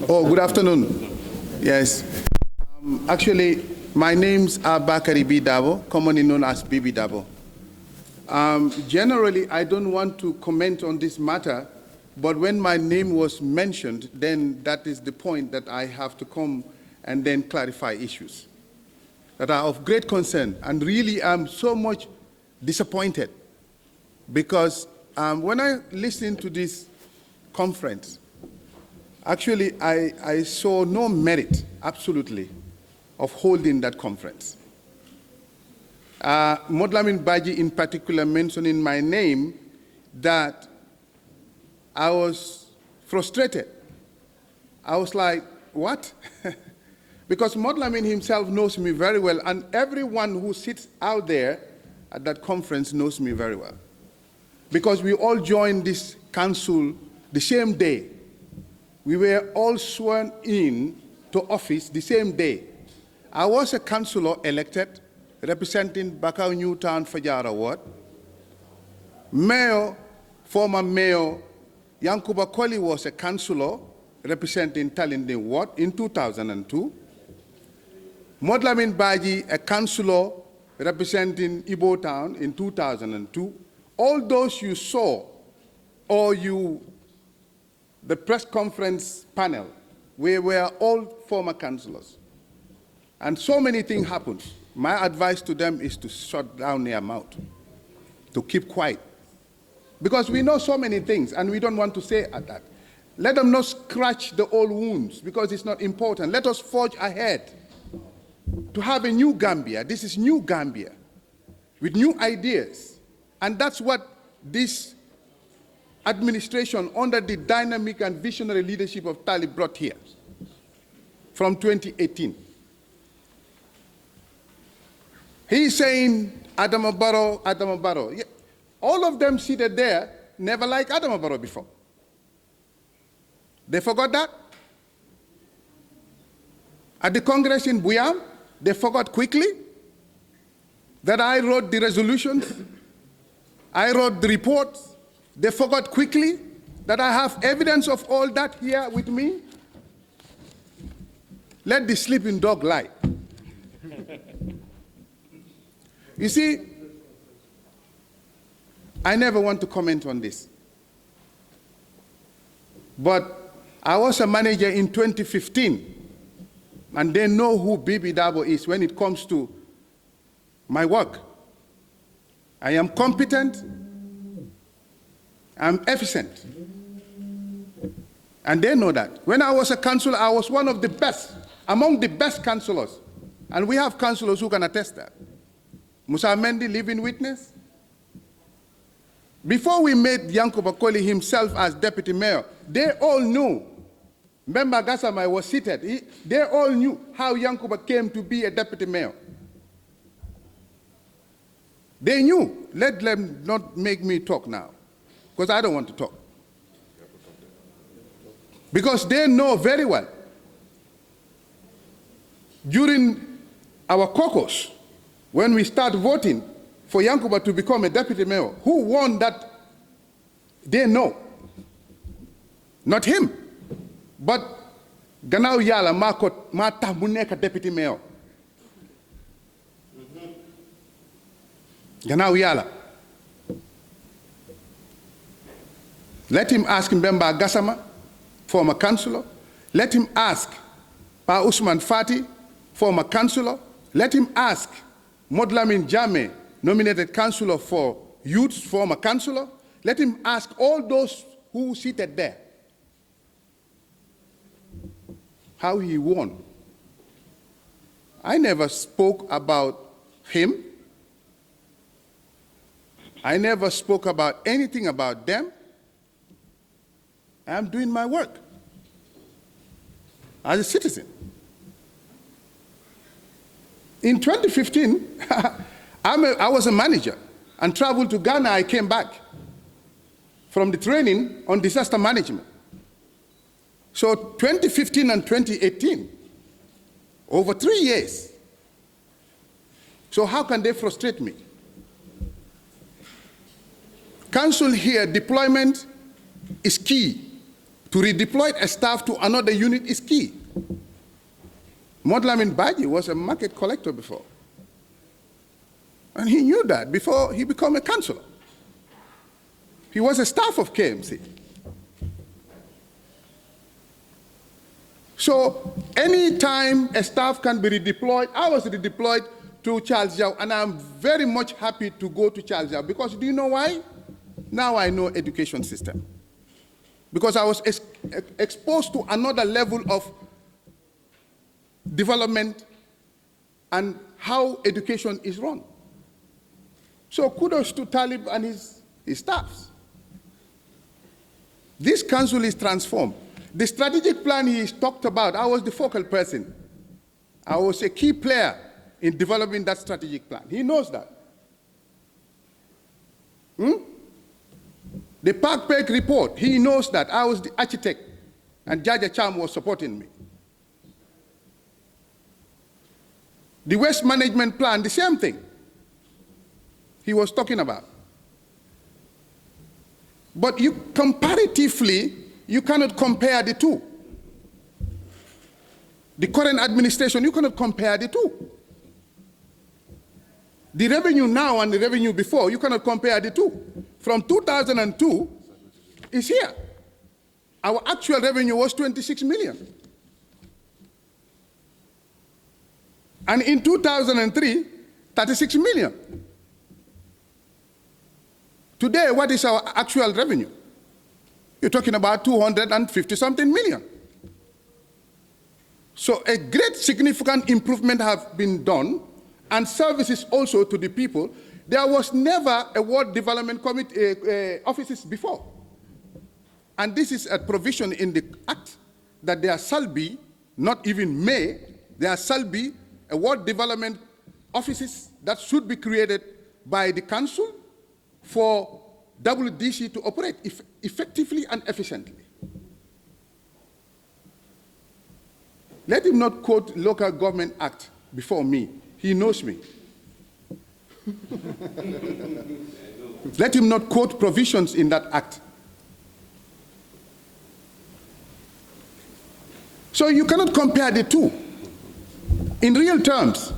Oh, good afternoon. Yes. Actually, my name's BB.Darboe, commonly known as BB.Darboe. Generally, I don't want to comment on this matter, but when my name was mentioned, then that is the point that I have to come and then clarify issues that are of great concern. And really, I'm so much disappointed because when I listened to this conference, actually, I saw no merit, absolutely, of holding that conference. Modou Lamin Badjie in particular mentioning my name that I was frustrated. I was like, what? Because Modou Lamin himself knows me very well, and everyone who sits out there at that conference knows me very well. Because we all joined this council the same day. We were all sworn in to office the same day. I was a councillor elected representing Bakau Newtown Fajara Ward. Mayor, former Mayor Yankuba Koli was a councillor representing Talinding Ward in 2002. Modou Lamin Badjie, a councillor representing Ibo Town in 2002. All those you saw, or the press conference panel, we were all former councillors. And so many things happened. My advice to them is to shut down their mouth, to keep quiet. Because we know so many things, and we don't want to say that. Let them not scratch the old wounds, because it's not important. Let us forge ahead to have a new Gambia. This is new Gambia, with new ideas. And that's what this administration, under the dynamic and visionary leadership of Talib, brought here from 2018. He's saying Adama Barrow, Adama Barrow. Yeah, all of them seated there never liked Adama Barrow before. They forgot that. At the Congress in Buyam, they forgot quickly that I wrote the resolutions, I wrote the reports. They forgot quickly that I have evidence of all that here with me. Let the sleeping dog lie. You see, I never want to comment on this. But I was a manager in 2015, and they know who BB.Darboe is when it comes to my work. I am competent, I'm efficient. And they know that. When I was a councillor, I was one of the best, among the best councillors. And we have councillors who can attest that. Musa Mendy, living witness. Before we made Yankuba Koli himself as deputy mayor, they all knew. Mbemba Gassama was seated. They all knew how Yankuba came to be a deputy mayor. They knew. Let them not make me talk now, because I don't want to talk. Because they know very well. During our caucus, when we start voting for Yankuba to become a deputy mayor, who won that? They know. Not him. But Ganao Yala Mata Muneka deputy mayor. Ganao Yala. Let him ask Mbemba Gassama, former councillor. Let him ask Pa Usman Fati, former councillor. Let him ask Modou Lamin Badjie, nominated councillor for youth, former councillor. Let him ask all those who seated there how he won. I never spoke about him. I never spoke about anything about them. I'm doing my work as a citizen. In 2015, I was a manager and traveled to Ghana. I came back from the training on disaster management. So 2015 and 2018, over 3 years. So how can they frustrate me? Council here, deployment is key to redeploy a staff to another unit is key. Modou Lamin Badjie was a market collector before. And he knew that before he became a councillor. He was a staff of KMC. So any time a staff can be redeployed, I was redeployed to Charles Yao, and I'm very much happy to go to Charles Yao, because do you know why? Now I know education system. Because I was exposed to another level of development and how education is run. So kudos to Talib and his staffs. This council is transformed. The strategic plan he talked about, I was the focal person. I was a key player in developing that strategic plan. He knows that. The Park Peck report, he knows that. I was the architect, and Jaja Cham was supporting me. The waste management plan, the same thing he was talking about. But comparatively, you cannot compare the two. The current administration, you cannot compare the two. The revenue now and the revenue before, you cannot compare the two. From 2002, is here. Our actual revenue was 26 million. And in 2003, 36 million. Today, what is our actual revenue? You're talking about 250-something million. So a great significant improvement have been done, and services also to the people. There was never a World Development Committee offices before. And this is a provision in the Act that there shall be, not even may, there shall be a World Development offices that should be created by the Council for WDC to operate effectively and efficiently. Let him not quote Local Government Act before me. He knows me. Let him not quote provisions in that act. So you cannot compare the two. In real terms,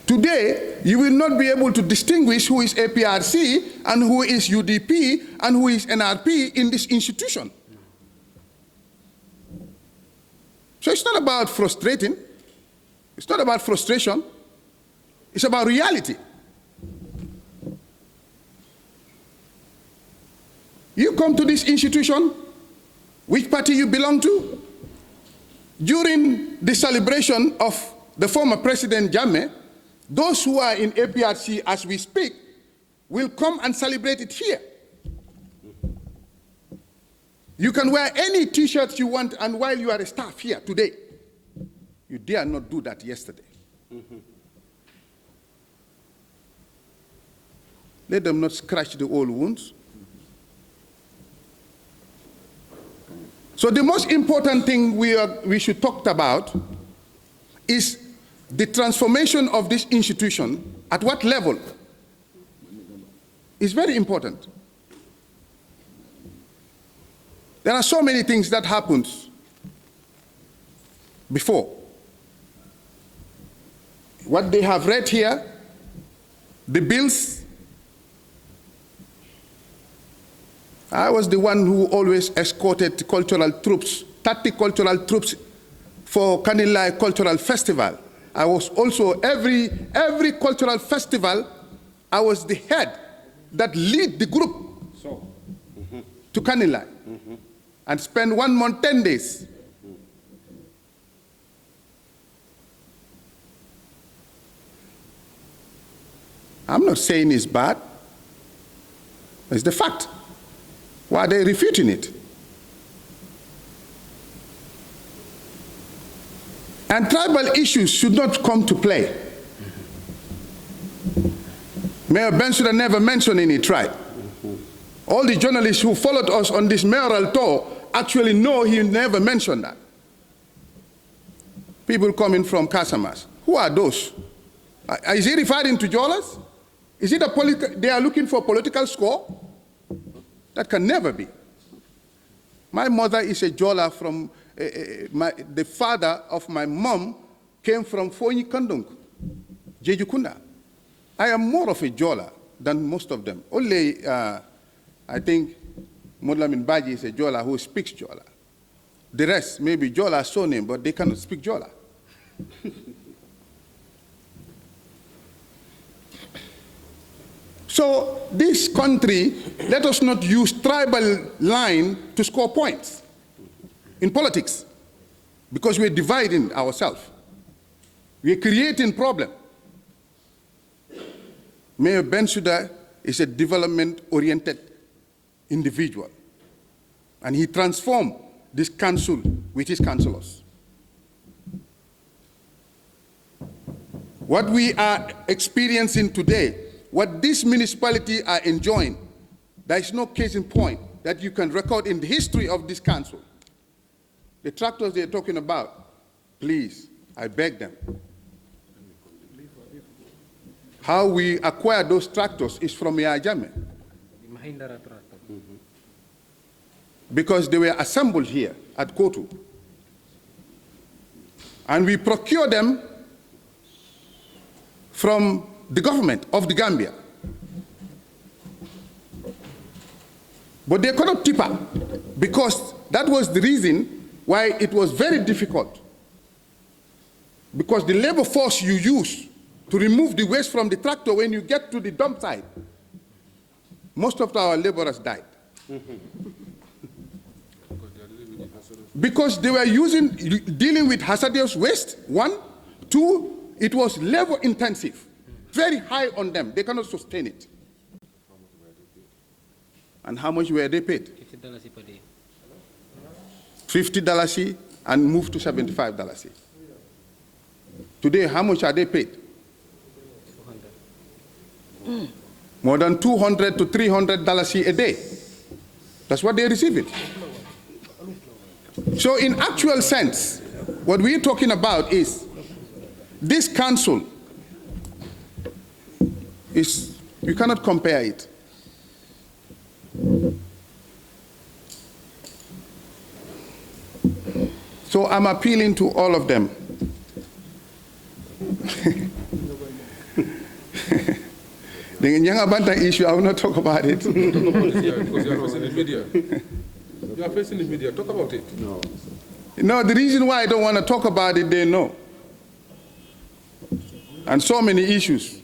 today, you will not be able to distinguish who is APRC and who is UDP and who is NRP in this institution. So it's not about frustrating. It's not about frustration. It's about reality. You come to this institution, which party you belong to? During the celebration of the former President Jammeh, those who are in APRC as we speak will come and celebrate it here. You can wear any t-shirts you want, and while you are a staff here today, you dare not do that yesterday. Let them not scratch the old wounds. So the most important thing we should talk about is the transformation of this institution. At what level? Is very important. There are so many things that happened before. What they have read here, the bills. I was the one who always escorted cultural troops, 30 cultural troops for Kanilai Cultural Festival. I was also, every cultural festival, I was the head that lead the group to Kanilai and spend 1 month, 10 days. I'm not saying it's bad. It's the fact. Why are they refuting it? And tribal issues should not come to play. Mayor Bensouda never mentioned any tribe. All the journalists who followed us on this mayoral tour actually know he never mentioned that. People coming from Casamas. Who are those? Is he referring to Jolas? Is it they are looking for a political score? That can never be. My mother is a Jola from, the father of my mom came from Fonyi Kandung, Jejukunda. I am more of a Jola than most of them. Only, I think, Modou Lamin Badjie is a Jola who speaks Jola. The rest may be Jola surname, but they cannot speak Jola. So this country, let us not use tribal line to score points in politics, because we're dividing ourselves. We're creating problems. Mayor Bensouda is a development-oriented individual, and he transformed this council with his councillors. What we are experiencing today, what this municipality are enjoying, there is no case in point that you can record in the history of this council. The tractors they're talking about, please, I beg them. How we acquire those tractors is from Yajame. Because they were assembled here at Kotu. And we procure them from the government of the Gambia. But they cannot tip up, because that was the reason why it was very difficult. Because the labor force you use to remove the waste from the tractor when you get to the dump site, most of our laborers died. Because they were dealing with hazardous waste, one. Two, it was labor intensive, very high on them. They cannot sustain it. And how much were they paid? $50 per day. $50 and moved to $75. Today, how much are they paid? More than $200 to $300 a day. That's what they receive it. So in actual sense, what we're talking about is this council is, you cannot compare it. So I'm appealing to all of them. The Nyangabanta issue, I will not talk about it. Talk about it here, because you are facing the media. You are facing the media. Talk about it. No, the reason why I don't want to talk about it, they know. And so many issues.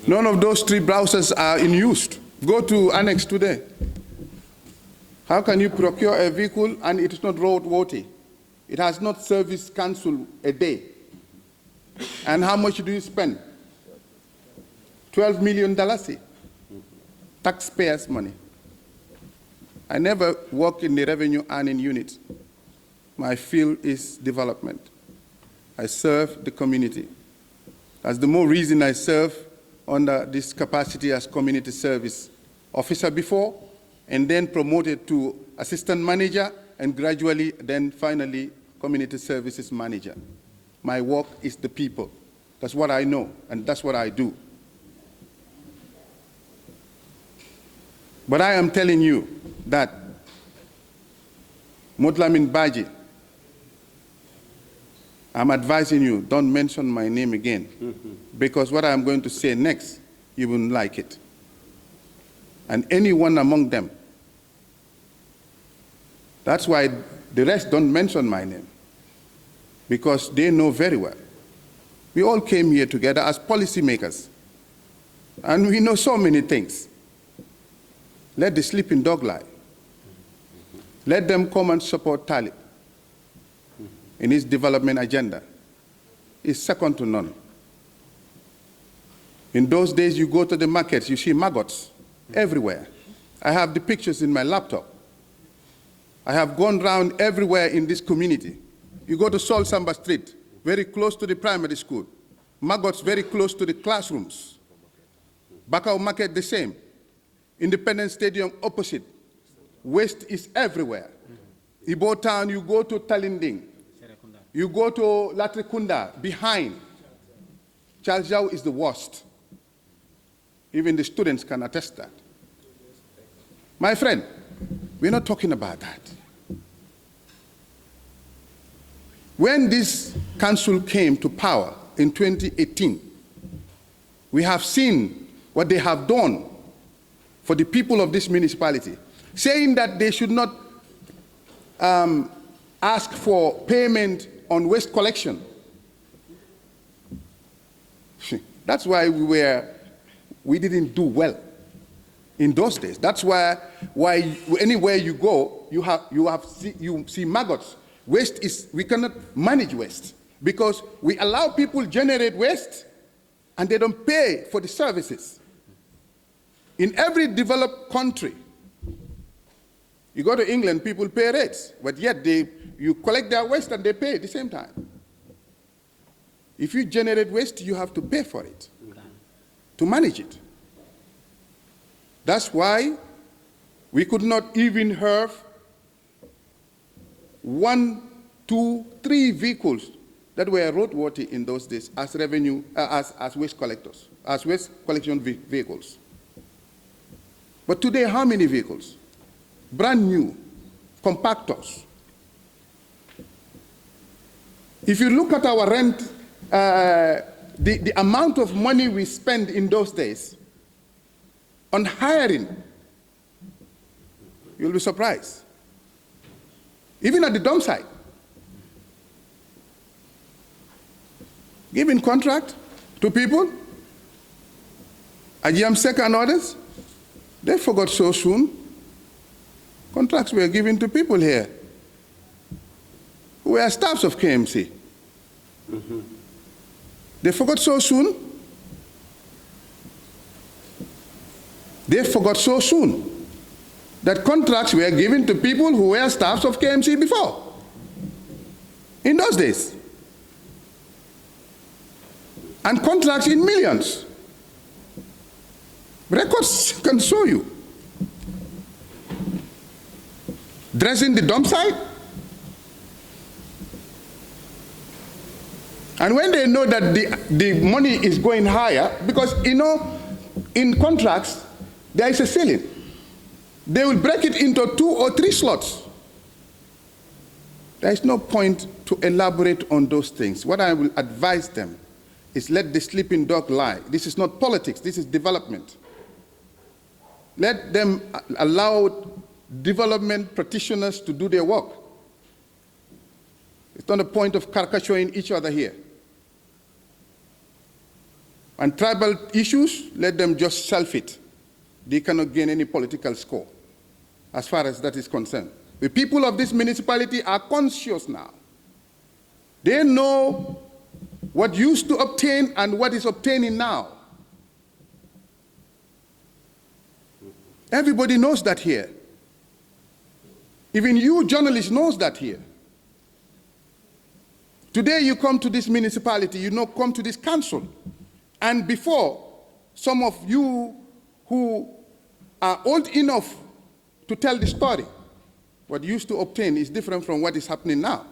None of those three browsers are in use. Go to Annex today. How can you procure a vehicle and it is not roadworthy? It has not service council a day. And how much do you spend? $12 million. Taxpayers' money. I never work in the revenue earning unit. My field is development. I serve the community. That's the more reason I serve under this capacity as community service officer before, and then promoted to assistant manager, and gradually, then finally, community services manager. My work is the people. That's what I know, and that's what I do. But I am telling you that Modou Lamin Badjie, I'm advising you, don't mention my name again, because what I'm going to say next, you wouldn't like it. And anyone among them. That's why the rest don't mention my name, because they know very well. We all came here together as policymakers, and we know so many things. Let the sleeping dog lie. Let them come and support Talib in his development agenda. It's second to none. In those days, you go to the markets, you see maggots everywhere. I have the pictures in my laptop. I have gone around everywhere in this community. You go to Sol Samba Street, very close to the primary school. Maggots very close to the classrooms. Bakau Market the same. Independence Stadium opposite. Waste is everywhere. Ibo Town, you go to Talinding. You go to Latrikunda, behind. Charles Jau is the worst. Even the students can attest that. My friend, we're not talking about that. When this council came to power in 2018, we have seen what they have done for the people of this municipality, saying that they should not ask for payment on waste collection. That's why we didn't do well in those days. That's why anywhere you go, you see maggots. We cannot manage waste because we allow people generate waste and they don't pay for the services. In every developed country, you go to England, people pay rates, but yet you collect their waste and they pay at the same time. If you generate waste, you have to pay for it, to manage it. That's why we could not even have 1, 2, 3 vehicles that were roadworthy in those days as revenue, as waste collectors, as waste collection vehicles. But today, how many vehicles? Brand new, compactors. If you look at our rent, the amount of money we spend in those days on hiring, you'll be surprised. Even at the dump site. Giving contract to people, Ajamsek and others, they forgot so soon. Contracts were given to people here who were staffs of KMC. Mm-hmm. They forgot so soon. They forgot so soon that contracts were given to people who were staffs of KMC before, in those days. And contracts in millions. Records can show you. Dressing the dump site. And when they know that the money is going higher, because in contracts, there is a ceiling. They will break it into 2 or 3 slots. There is no point to elaborate on those things. What I will advise them is let the sleeping dog lie. This is not politics, this is development. Let them allow development practitioners to do their work. It's not a point of caricaturing each other here. And tribal issues, let them just shelf it. They cannot gain any political score as far as that is concerned. The people of this municipality are conscious now. They know what used to obtain and what is obtaining now. Everybody knows that here. Even you journalists knows that here. Today you come to this municipality, you come to this council. And before, some of you who are old enough to tell the story, what used to obtain is different from what is happening now.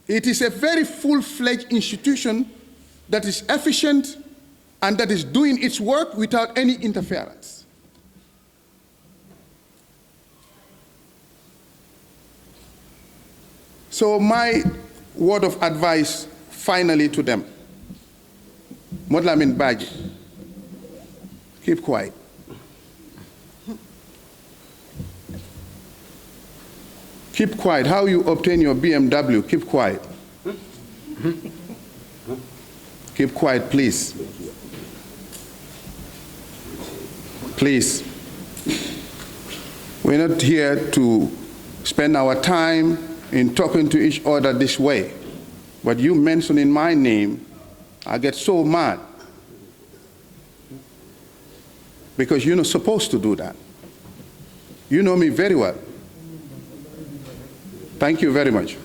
It is a very full-fledged institution that is efficient and that is doing its work without any interference. So my word of advice finally to them, Modou Lamin Badjie, keep quiet. Keep quiet. How you obtain your BMW, keep quiet. Keep quiet, please. Please. We're not here to spend our time in talking to each other this way. But you mentioning my name, I get so mad. Because you're not supposed to do that. You know me very well. Thank you very much.